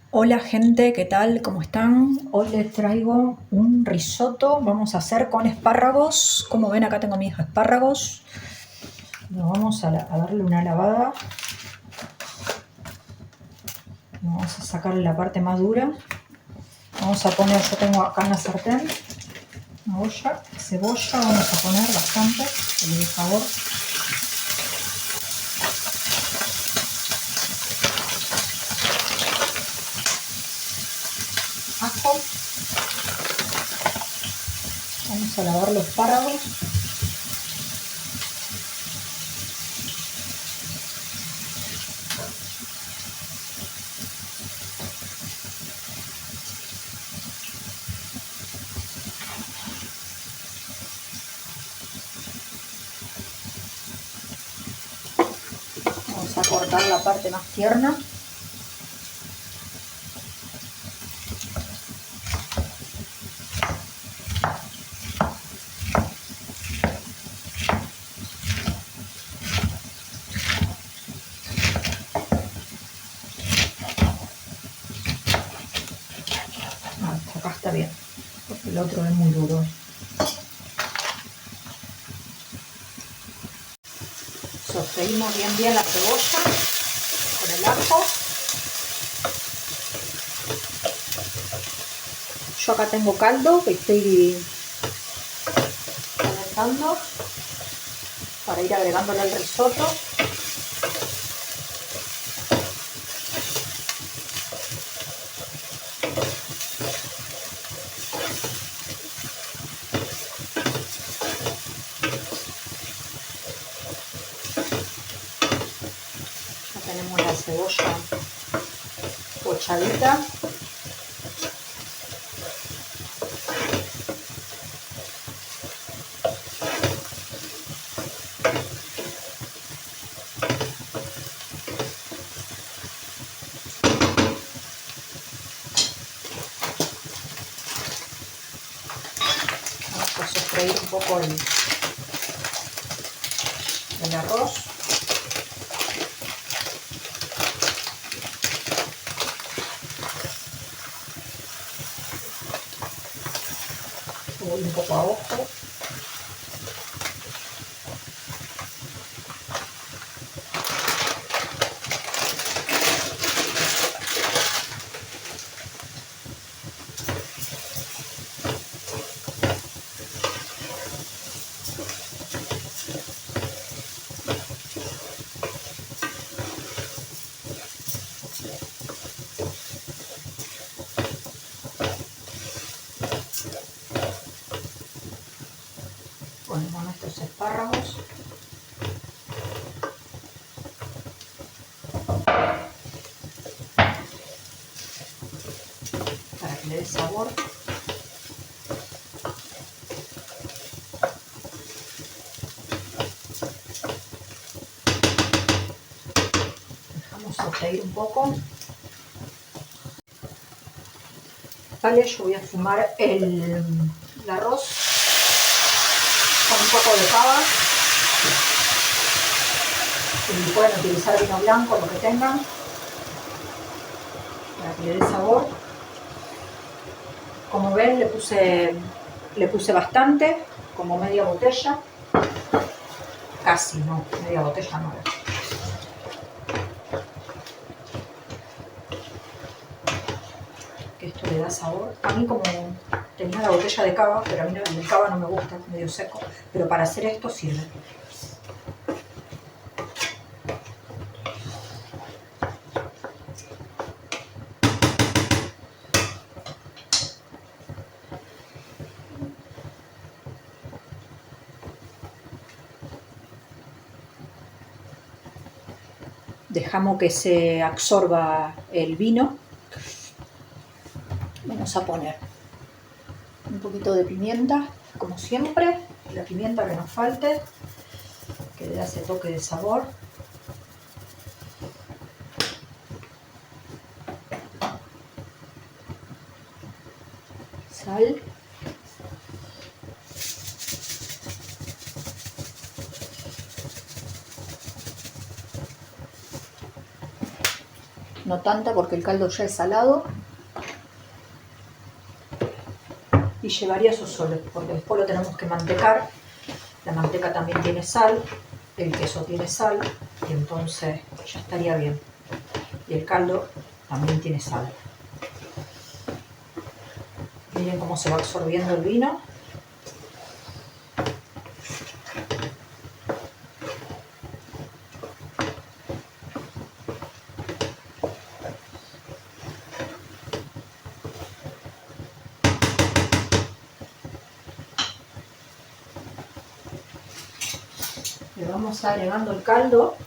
Hola gente, ¿qué tal? ¿Cómo están? Hoy les traigo un risotto. Vamos a hacer con espárragos. Como ven, acá tengo mis espárragos. Vamos a darle una lavada. Vamos a sacarle la parte más dura. Vamos a poner, yo tengo acá en la sartén una olla, cebolla, vamos a poner bastante, que le dé sabor. Ajo. Vamos a lavar los espárragos. Vamos a cortar la parte más tierna. Acá está bien, porque el otro es muy duro. Sofreímos bien la cebolla con el ajo. Yo acá tengo caldo que estoy calentando para ir agregándole al risotto. Ya tenemos la cebolla pochadita. Vamos a sofreír un poco el arroz. Voy un poco a ojo. Ponemos nuestros espárragos. Para que le dé sabor. Dejamos sofreír un poco. Vale, yo voy a fumar el arroz con un poco de cava. Y pueden utilizar vino blanco, lo que tengan, para que le dé sabor. Como ven, le puse bastante, como media botella. Casi, no, media botella no. Que esto le da sabor. A mí, como tenía la botella de cava, pero a mí el cava no me gusta, es medio seco. Pero para hacer esto sirve. Dejamos que se absorba el vino. Vamos a poner un poquito de pimienta, como siempre, la pimienta que nos falte, que le da ese toque de sabor. Sal. no tanta porque el caldo ya es salado. Y llevaría eso solo, porque después lo tenemos que mantecar. La manteca también tiene sal, el queso tiene sal, y entonces ya estaría bien. Y el caldo también tiene sal. Miren cómo se va absorbiendo el vino. Le vamos agregando el caldo.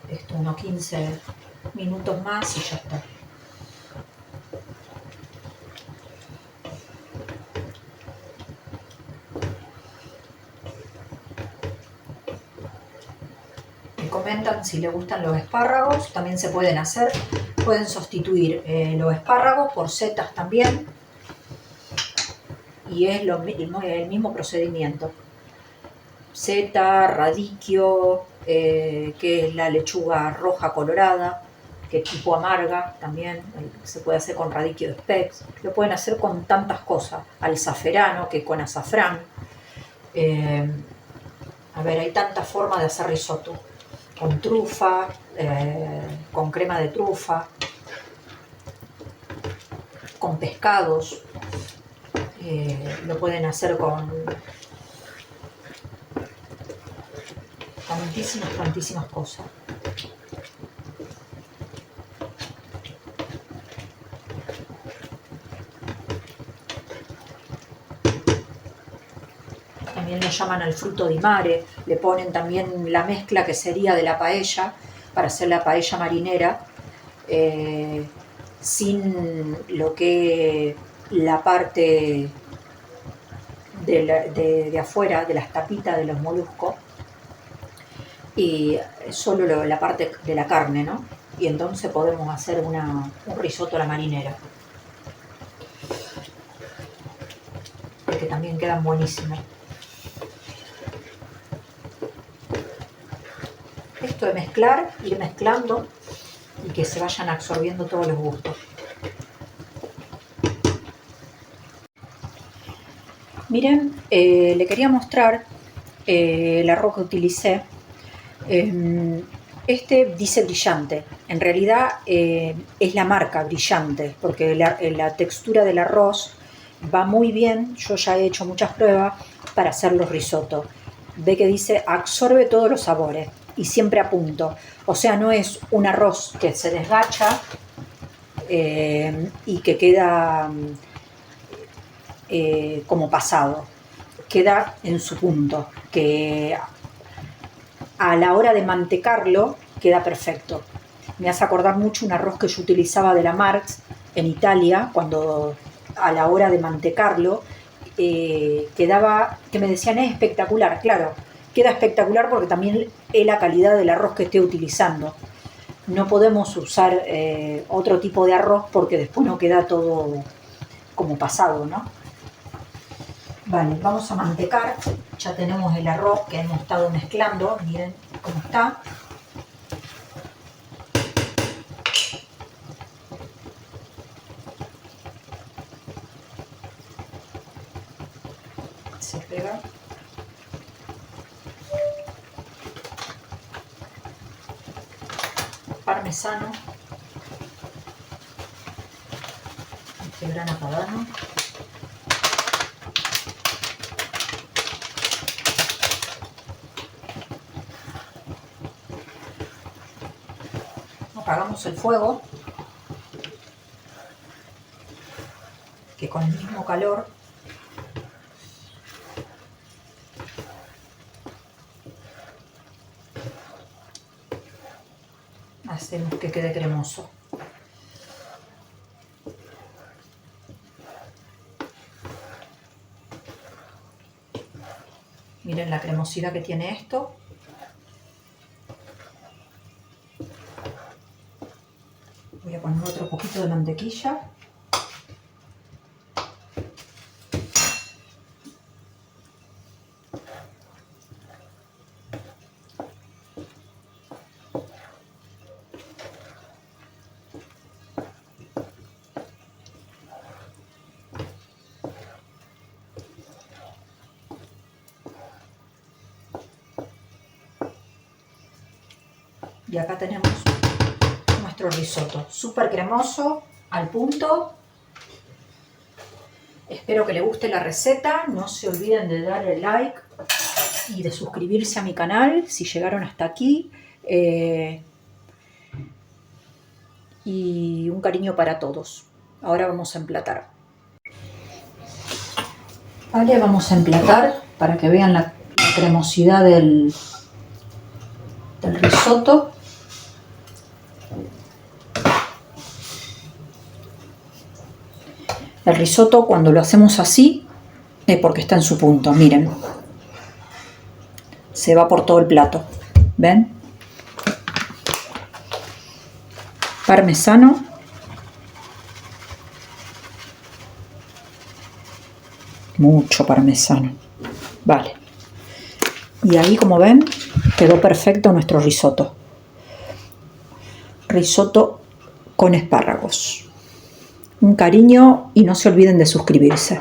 Esto unos 15 minutos más y ya está. Me comentan si les gustan los espárragos, también se pueden hacer. Pueden sustituir los espárragos por setas también. Y es el mismo procedimiento. Seta, radicchio, que es la lechuga roja colorada, que es tipo amarga también, se puede hacer con radicchio de specs, lo pueden hacer con tantas cosas, alzaferano, que con azafrán. A ver, hay tantas formas de hacer risotto, con trufa, con crema de trufa, con pescados, lo pueden hacer con tantísimas cosas. También lo llaman al fruto di mare, le ponen también la mezcla que sería de la paella, para hacer la paella marinera, sin lo que la parte de afuera, de las tapitas de los moluscos, y solo la parte de la carne, ¿no? Y entonces podemos hacer un risotto a la marinera, que también quedan buenísimos. Esto de mezclar, ir mezclando y que se vayan absorbiendo todos los gustos. Miren, le quería mostrar el arroz que utilicé. Este dice brillante, en realidad es la marca brillante, porque la textura del arroz va muy bien. Yo ya he hecho muchas pruebas para hacer los risotos. Ve que dice absorbe todos los sabores y siempre a punto. O sea, no es un arroz que se desgacha y que queda como pasado. Queda en su punto, que a la hora de mantecarlo queda perfecto. Me hace acordar mucho un arroz que yo utilizaba de la Marx en Italia, cuando a la hora de mantecarlo quedaba, que me decían es espectacular. Claro, queda espectacular porque también es la calidad del arroz que esté utilizando. No podemos usar otro tipo de arroz porque después no queda todo como pasado, ¿no? Vale, vamos a mantecar. Ya tenemos el arroz que hemos estado mezclando. Miren cómo está. Se pega. Parmesano. Este grana padano. Apagamos el fuego, que con el mismo calor hacemos que quede cremoso. Miren Miren la cremosidad que tiene esto. Voy a poner otro poquito de mantequilla. Y acá tenemos nuestro risotto, súper cremoso, al punto. Espero que les guste la receta, no se olviden de darle like y de suscribirse a mi canal si llegaron hasta aquí. Y un cariño para todos. Ahora vamos a emplatar. Vale, vamos a emplatar para que vean la cremosidad del risotto. El risotto cuando lo hacemos así es porque está en su punto, miren. Se va por todo el plato, ¿ven? Parmesano. Mucho parmesano. Vale. Y ahí, como ven, quedó perfecto nuestro risotto. Risotto con espárragos. Un cariño y no se olviden de suscribirse.